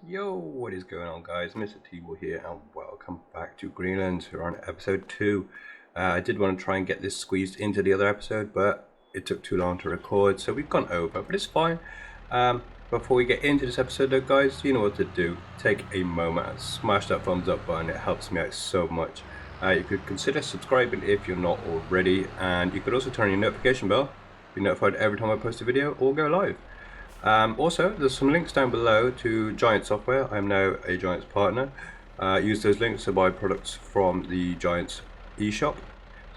Yo, what is going on, guys? Mr. T-Ball here, and welcome back to Greenlands. We're on episode 2. I did want to try and get this squeezed into the other episode, but it took too long to record, so we've gone over, but it's fine. Before we get into this episode, though, guys, you know what to do. Take a moment and smash that thumbs up button. It helps me out so much. You could consider subscribing if you're not already, and you could also turn on your notification bell to be notified every time I post a video or go live. Also, there's some links down below to Giant Software. I'm now a Giant's partner. Use those links to buy products from the Giant's eShop.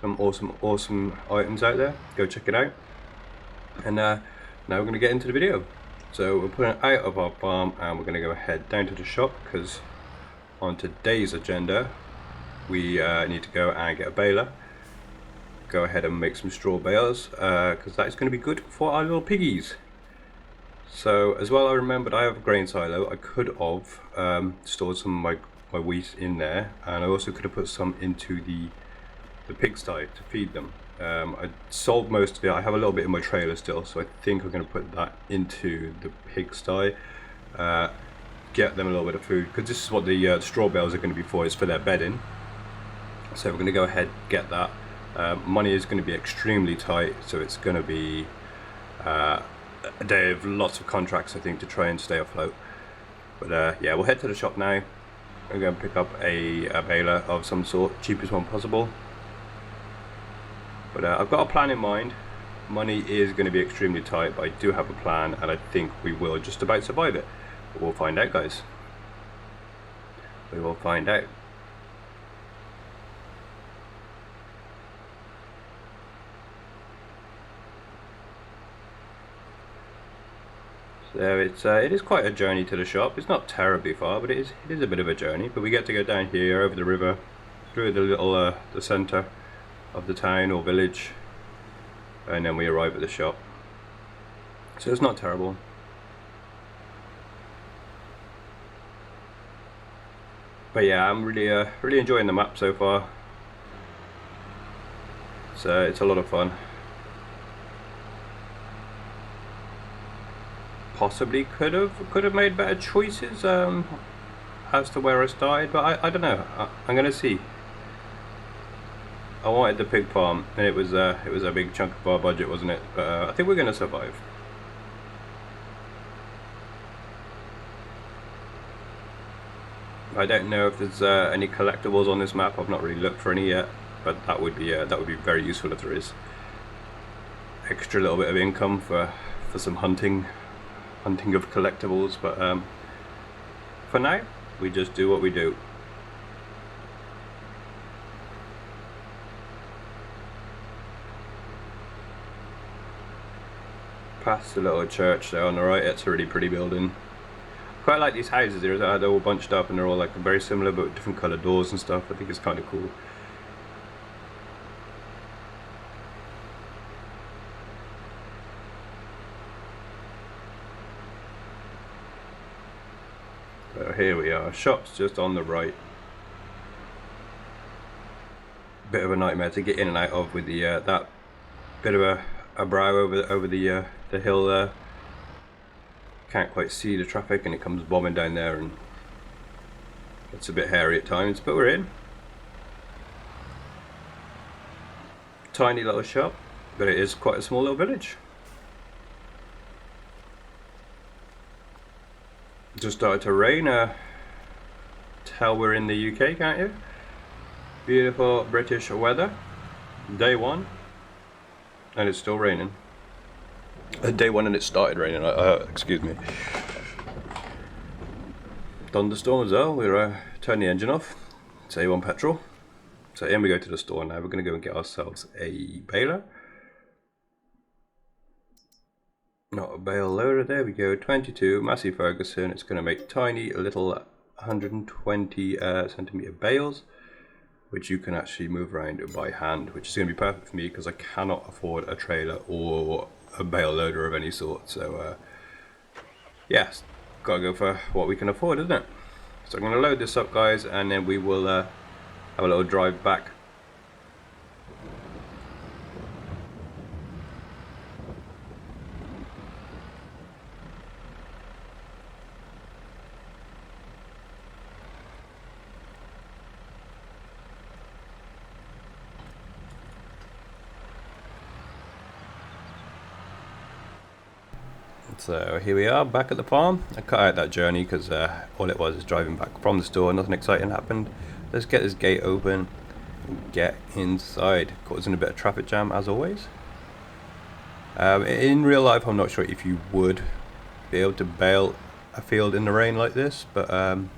Some awesome items out there. Go check it out. And now we're going to get into the video. So we're putting it out of our farm and we're going to go ahead down to the shop, because on today's agenda we need to go and get a baler. Go ahead and make some straw bales, because that is going to be good for our little piggies. So as well, I remembered I have a grain silo. I could have stored some of my wheat in there, and I also could have put some into the pigsty to feed them. I sold most of it. I have a little bit in my trailer still, so I think I'm going to put that into the pigsty. Get them a little bit of food, because this is what the straw bales are going to be for, is for their bedding. So we're going to go ahead and get that. Money is going to be extremely tight, so it's going to be a day of lots of contracts, I think, to try and stay afloat. But yeah, we'll head to the shop now. I'm going to pick up a baler of some sort, cheapest one possible. But I've got a plan in mind. Money is going to be extremely tight, but I do have a plan, and I think we will just about survive it. But we'll find out, guys. We will find out. So it is quite a journey to the shop. It's not terribly far, but it is a bit of a journey. But we get to go down here over the river, through the little the centre of the town or village, and then we arrive at the shop. So it's not terrible. But yeah, I'm really enjoying the map so far. So it's a lot of fun. Possibly could have made better choices as to where I started, but I don't know. I'm gonna see. I wanted the pig farm, and it was a big chunk of our budget, wasn't it? But I think we're gonna survive. I don't know if there's any collectibles on this map. I've not really looked for any yet, but that would be very useful if there is. Extra little bit of income for some hunting of collectibles, but for now we just do what we do. Past the little church there on the right. It's a really pretty building. Quite like these houses. They're all bunched up and they're all like very similar, but with different coloured doors and stuff. I think it's kind of cool. So here we are. Shop's just on the right. Bit of a nightmare to get in and out of with the that bit of a brow over the hill there. Can't quite see the traffic, and it comes bombing down there, and it's a bit hairy at times. But we're in. Tiny little shop, but it is quite a small little village. Just started to rain. Tell we're in the UK, can't you? Beautiful British weather. Day one, and it's still raining. Day one and it started raining. Excuse me. Thunderstorm as well. We're turn the engine off. Save on petrol. So in we go to the store now. We're going to go and get ourselves a baler. Not a bale loader. There we go. 22 Massey Ferguson. It's going to make tiny little 120 centimeter bales, which you can actually move around by hand, which is going to be perfect for me because I cannot afford a trailer or a bale loader of any sort. So yes, gotta go for what we can afford, isn't it? So I'm going to load this up, guys, and then we will have a little drive back. So here we are back at the farm. I cut out that journey because all it was is driving back from the store. Nothing exciting happened. Let's get this gate open and get inside, causing a bit of traffic jam as always. In real life, I'm not sure if you would be able to bale a field in the rain like this, but I'm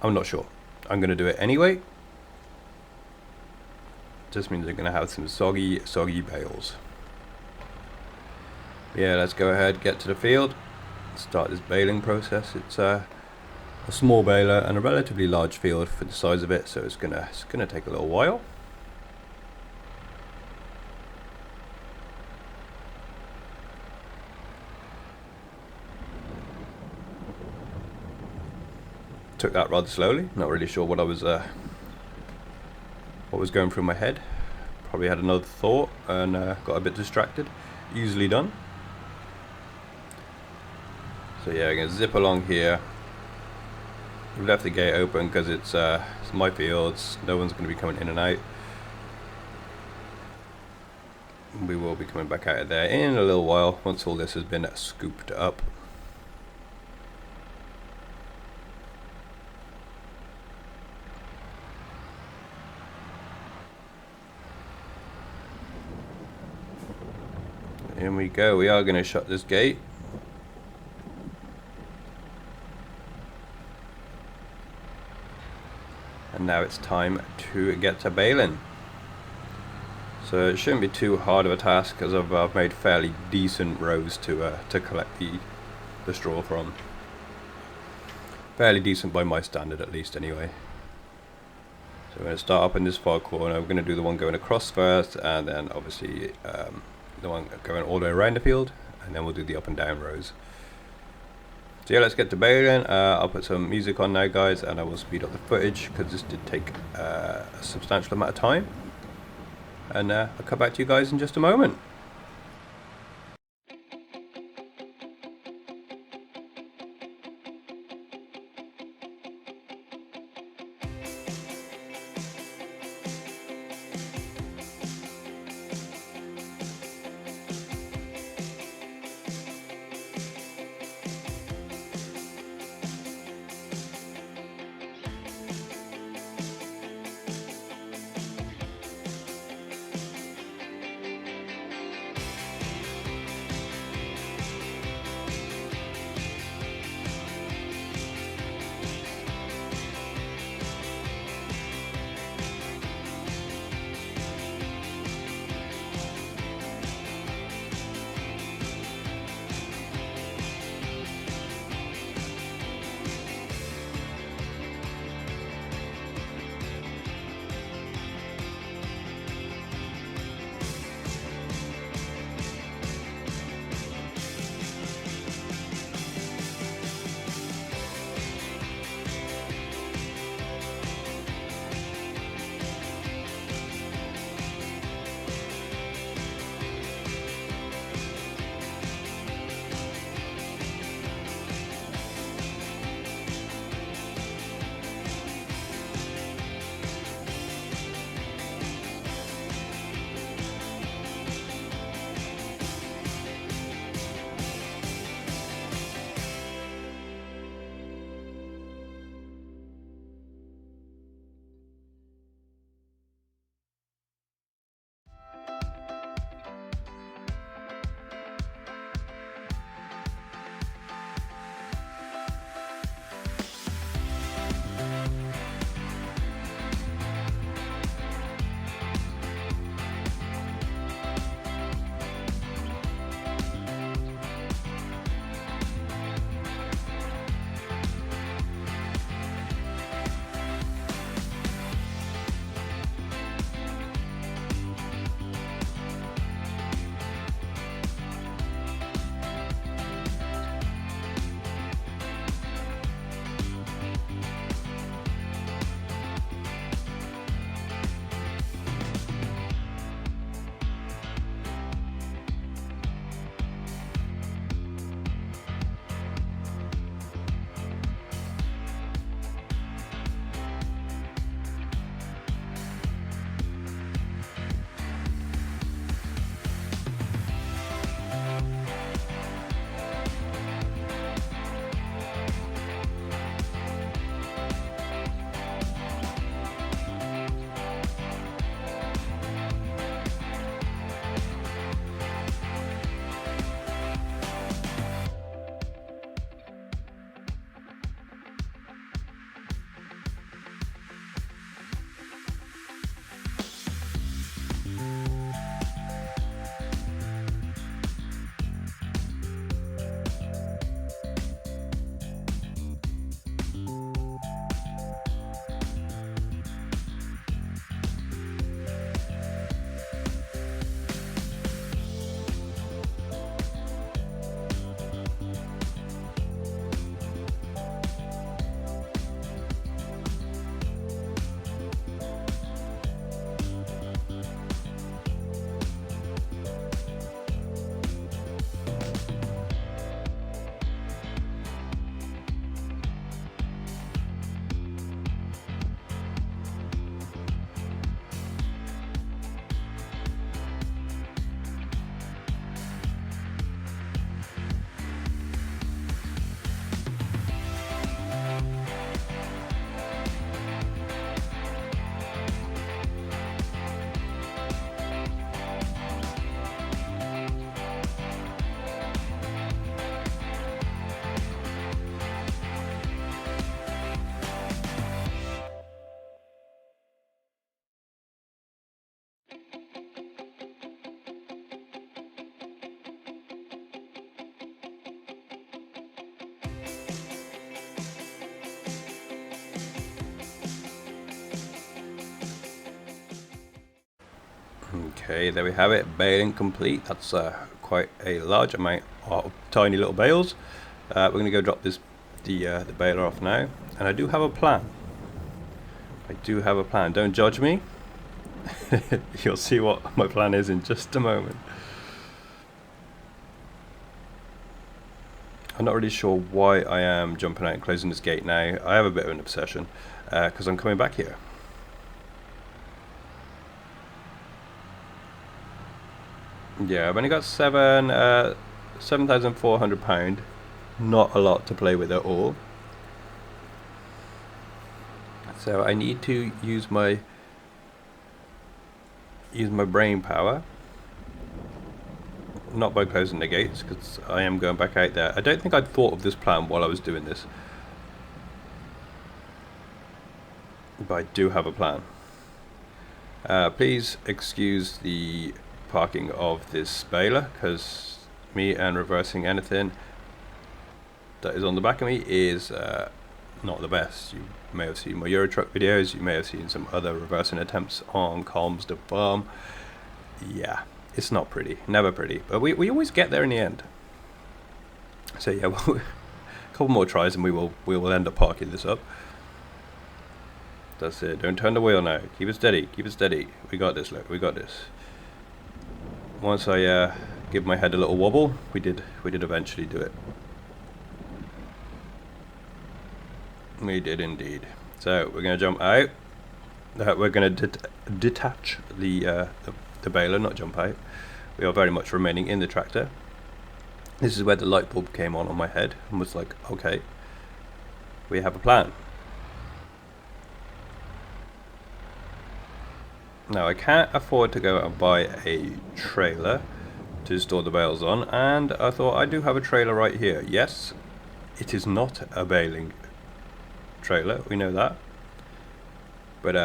not sure. I'm going to do it anyway. Just means I'm going to have some soggy bales. Yeah, let's go ahead, get to the field, start this baling process. It's a small baler and a relatively large field for the size of it, so it's gonna take a little while. Took that rather slowly. Not really sure what was going through my head. Probably had another thought and got a bit distracted. Easily done. So yeah, I'm gonna zip along here. We've left the gate open because it's my fields. No one's going to be coming in and out. We will be coming back out of there in a little while once all this has been scooped up. In we go. We are going to shut this gate. And now it's time to get to baling. So it shouldn't be too hard of a task because I've made fairly decent rows to collect the straw from. Fairly decent by my standard at least anyway. So we're going to start up in this far corner. We're going to do the one going across first, and then obviously the one going all the way around the field, and then we'll do the up and down rows. So yeah, let's get to baling. I'll put some music on now, guys, and I will speed up the footage because this did take a substantial amount of time. And I'll come back to you guys in just a moment. Okay, there we have it. Baling complete. That's quite a large amount of tiny little bales. We're going to go drop the baler off now, and I do have a plan. Don't judge me. You'll see what my plan is in just a moment. I'm not really sure why I am jumping out and closing this gate now. I have a bit of an obsession because I'm coming back here. Yeah, I've only got £7,400. Not a lot to play with at all. So I need to use my brain power. Not by closing the gates, because I am going back out there. I don't think I'd thought of this plan while I was doing this, but I do have a plan. Please excuse the parking of this baler, because me and reversing anything that is on the back of me is not the best. You may have seen my Euro truck videos, you may have seen some other reversing attempts on Calms the Farm. Yeah, it's not pretty, never pretty, but we always get there in the end. So yeah, a couple more tries and we will end up parking this up. That's it, don't turn the wheel now, keep it steady, we got this, look, we got this. Once I give my head a little wobble, we did eventually do it. We did indeed. So we're going to jump out. We're going to detach the baler, not jump out. We are very much remaining in the tractor. This is where the light bulb came on my head and was like, okay, we have a plan. Now I can't afford to go and buy a trailer to store the bales on, and I thought I do have a trailer right here. Yes, it is not a baling trailer, we know that, but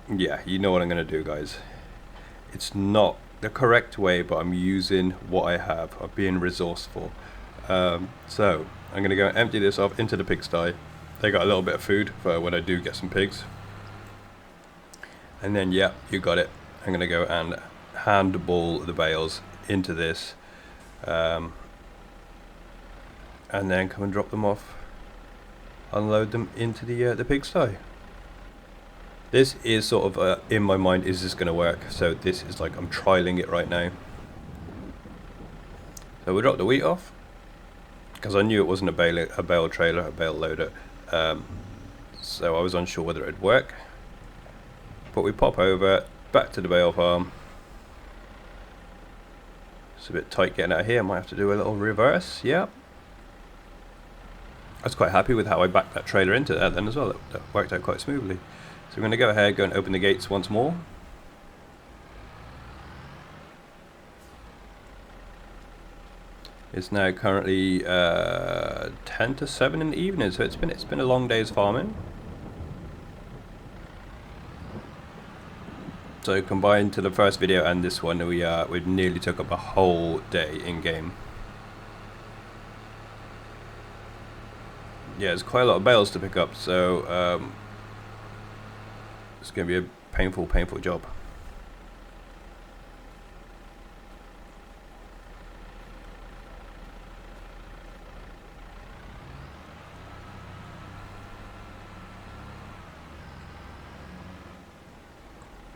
yeah, you know what I'm gonna do, guys. It's not the correct way, but I'm using what I have. I'm being resourceful. So I'm gonna go and empty this off into the pigsty. They got a little bit of food for when I do get some pigs, and then yeah, you got it, I'm gonna go and handball the bales into this, and then come and drop them off, unload them into the pigsty. This is sort of in my mind, is this going to work? So this is like I'm trialing it right now. So we'll drop the wheat off, because I knew it wasn't a bale trailer, a bale loader, so I was unsure whether it'd work. But we pop over back to the bale farm. It's a bit tight getting out of here, I might have to do a little reverse. Yeah, I was quite happy with how I backed that trailer into that then as well. That worked out quite smoothly. So we're going to go ahead, go and open the gates once more. It's now currently 10 to 7 in the evening, so it's been a long day's farming. So combined to the first video and this one, we nearly took up a whole day in game. Yeah, there's quite a lot of bales to pick up, so it's going to be a painful job.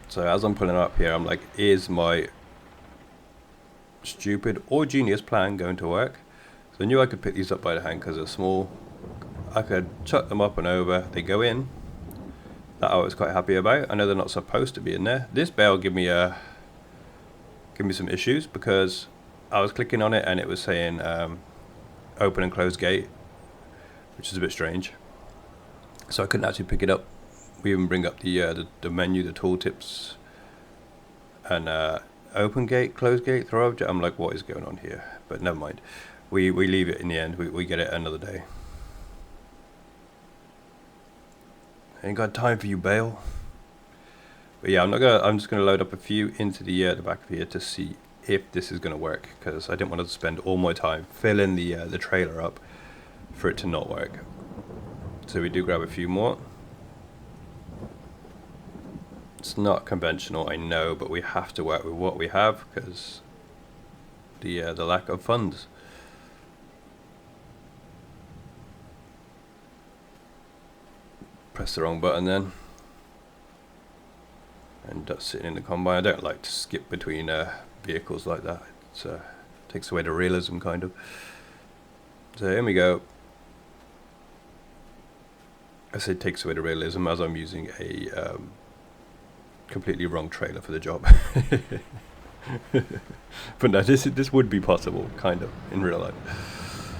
So as I'm pulling up here, I'm like, is my stupid or genius plan going to work? So I knew I could pick these up by the hand because they're small. I could chuck them up and over, they go in. That I was quite happy about. I know they're not supposed to be in there. This bale give me some issues, because I was clicking on it and it was saying open and close gate, which is a bit strange. So I couldn't actually pick it up. We even bring up the menu, the tooltips, and open gate, close gate, throw object. I'm like, what is going on here? But never mind. We leave it in the end. We get it another day. Ain't got time for you, bale. But yeah, I'm just gonna load up a few into the back of here to see if this is gonna work, because I didn't want to spend all my time filling the trailer up for it to not work. So we do grab a few more. It's not conventional, I know, but we have to work with what we have because the lack of funds. Press the wrong button then. And that's sitting in the combine. I don't like to skip between vehicles like that. It takes away the realism, kind of. So here we go. I say takes away the realism as I'm using a completely wrong trailer for the job. But no, this would be possible, kind of, in real life.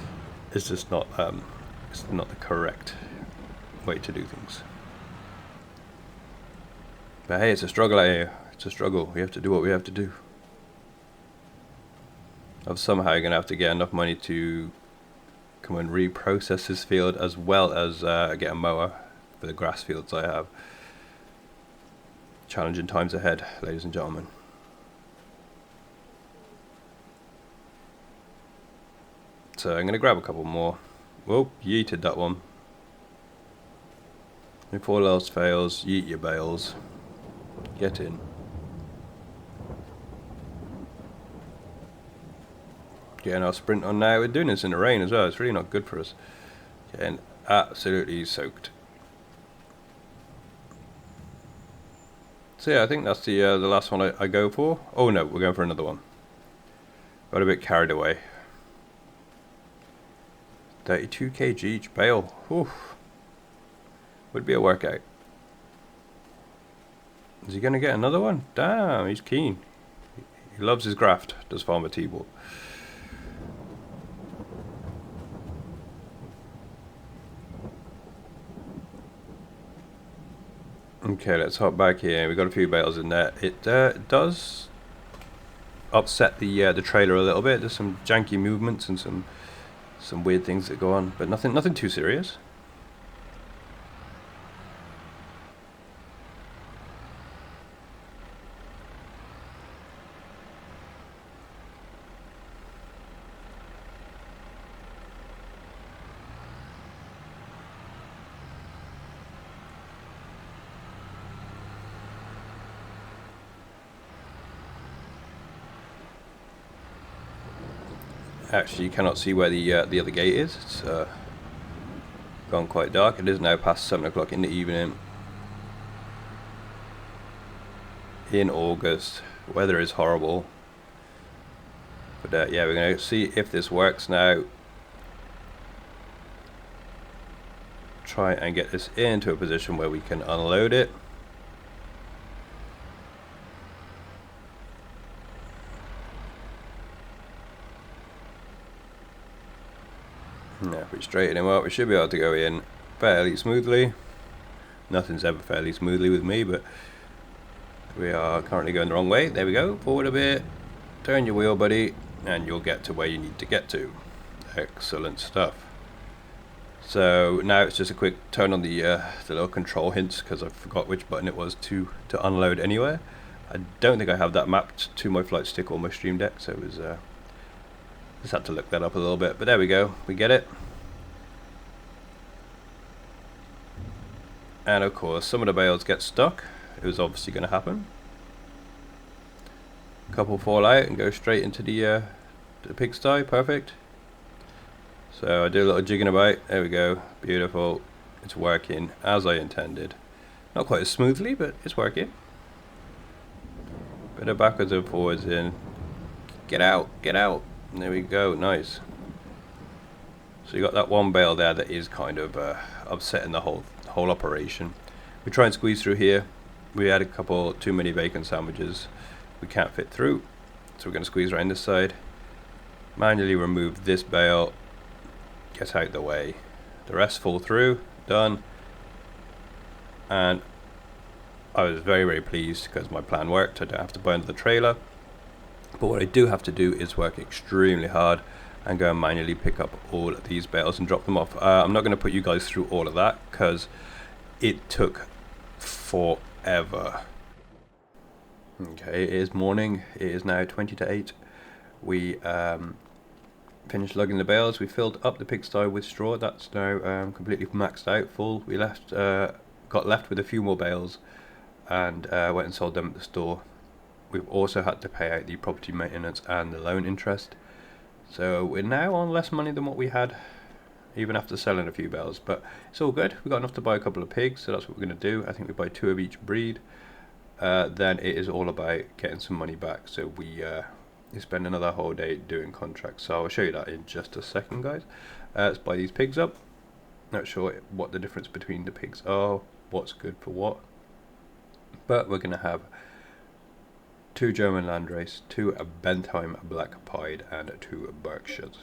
It's just not the correct way to do things. But hey, it's a struggle out here. It's a struggle. We have to do what we have to do. I'm somehow going to have to get enough money to come and reprocess this field, as well as get a mower for the grass fields I have. Challenging times ahead, ladies and gentlemen. So I'm going to grab a couple more. Whoa, yeeted that one. If all else fails, yeet your bales. Get in. Getting our sprint on now. We're doing this in the rain as well. It's really not good for us. Getting absolutely soaked. So yeah, I think that's the last one I go for. Oh no, we're going for another one. Got a bit carried away. 32 kg each bale. Whew. Would be a workout. Is he going to get another one? Damn, he's keen. He loves his graft, does Farmer T-Ball. Okay, let's hop back here. We've got a few bales in there. It does upset the trailer a little bit. There's some janky movements and some weird things that go on, but nothing too serious. Actually, you cannot see where the other gate is. It's gone quite dark. It is now past 7 o'clock in the evening. In August, weather is horrible. But yeah, we're going to see if this works now. Try and get this into a position where we can unload it. Now if we straighten him up, we should be able to go in fairly smoothly. Nothing's ever fairly smoothly with me, but we are currently going the wrong way. There we go. Forward a bit. Turn your wheel, buddy, and you'll get to where you need to get to. Excellent stuff. So now it's just a quick turn on the little control hints, because I forgot which button it was to unload anywhere. I don't think I have that mapped to my flight stick or my stream deck, so it was just had to look that up a little bit. But there we go, we get it. And of course some of the bales get stuck. It was obviously going to happen. A couple fall out and go straight into the pigsty. Perfect. So I do a little jigging about. There we go. Beautiful. It's working as I intended. Not quite as smoothly, but it's working. Bit of backwards and forwards in. Get out, get out. And there we go. Nice. So you got that one bale there that is kind of upsetting the whole operation. We try and squeeze through here. We had a couple too many bacon sandwiches. We can't fit through, so we're going to squeeze around this side. Manually remove this bale. Get out the way. The rest fall through. Done. And I was very pleased because my plan worked. I don't have to buy another trailer. But what I do have to do is work extremely hard and go and manually pick up all of these bales and drop them off. I'm not going to put you guys through all of that because it took forever. Okay, it is morning. It is now 20 to 8. We finished lugging the bales. We filled up the pigsty with straw. That's now completely maxed out, full. We got left with a few more bales and went and sold them at the store. We've also had to pay out the property maintenance and the loan interest. So we're now on less money than what we had, even after selling a few bales. But it's all good. We got enough to buy a couple of pigs, so that's what we're going to do. I think we buy 2 of each breed. Then it is all about getting some money back. So we spend another whole day doing contracts. So I'll show you that in just a second, guys. Let's buy these pigs up. Not sure what the difference between the pigs are, what's good for what. But we're going to have 2 German Landrace, 2 Bentheim Black Pied, and 2 Berkshires.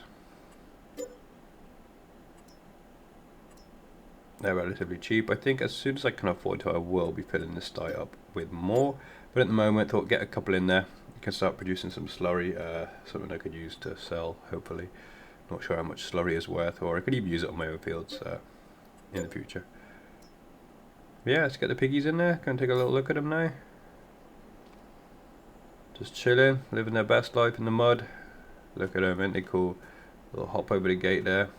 They're relatively cheap. I think as soon as I can afford to, I will be filling this sty up with more. But at the moment, I thought get a couple in there. You can start producing some slurry, something I could use to sell, hopefully. Not sure how much slurry is worth, or I could even use it on my own fields in the future. But yeah, let's get the piggies in there. Go and take a little look at them now. Just chilling, living their best life in the mud. Look at them, ain't they cool? A little hop over the gate there.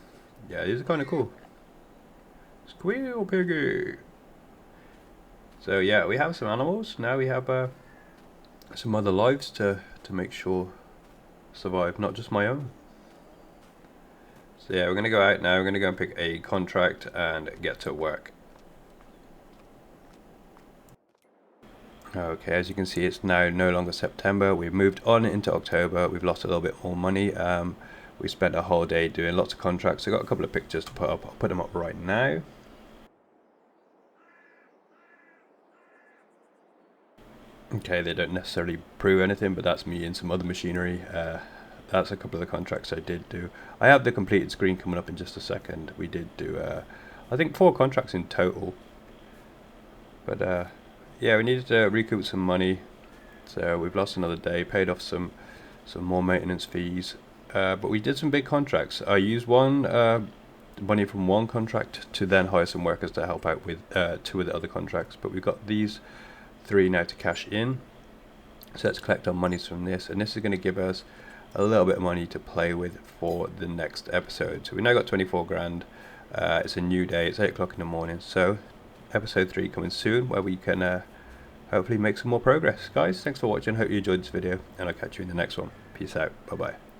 Yeah, these are kind of cool. Squeal, piggy! So yeah, we have some animals. Now we have some other lives to make sure survive, not just my own. So yeah, we're going to go out now. We're going to go and pick a contract and get to work. Okay, as you can see, it's now no longer September. We've moved on into October. We've lost a little bit more money. We spent a whole day doing lots of contracts. I've got a couple of pictures to put up. I'll put them up right now. Okay, they don't necessarily prove anything, but that's me and some other machinery. That's a couple of the contracts I did do. I have the completed screen coming up in just a second. We did do, I think 4 contracts in total. But yeah, we needed to recoup some money, so we've lost another day, paid off some more maintenance fees, but we did some big contracts. I used money from one contract to then hire some workers to help out with 2 of the other contracts, but we've got these 3 now to cash in. So let's collect our monies from this, and this is going to give us a little bit of money to play with for the next episode. So we now got 24 grand. It's a new day, it's 8 o'clock in the morning, so episode 3 coming soon, where we can hopefully make some more progress. Guys, thanks for watching. Hope you enjoyed this video, and I'll catch you in the next one. Peace out. Bye bye.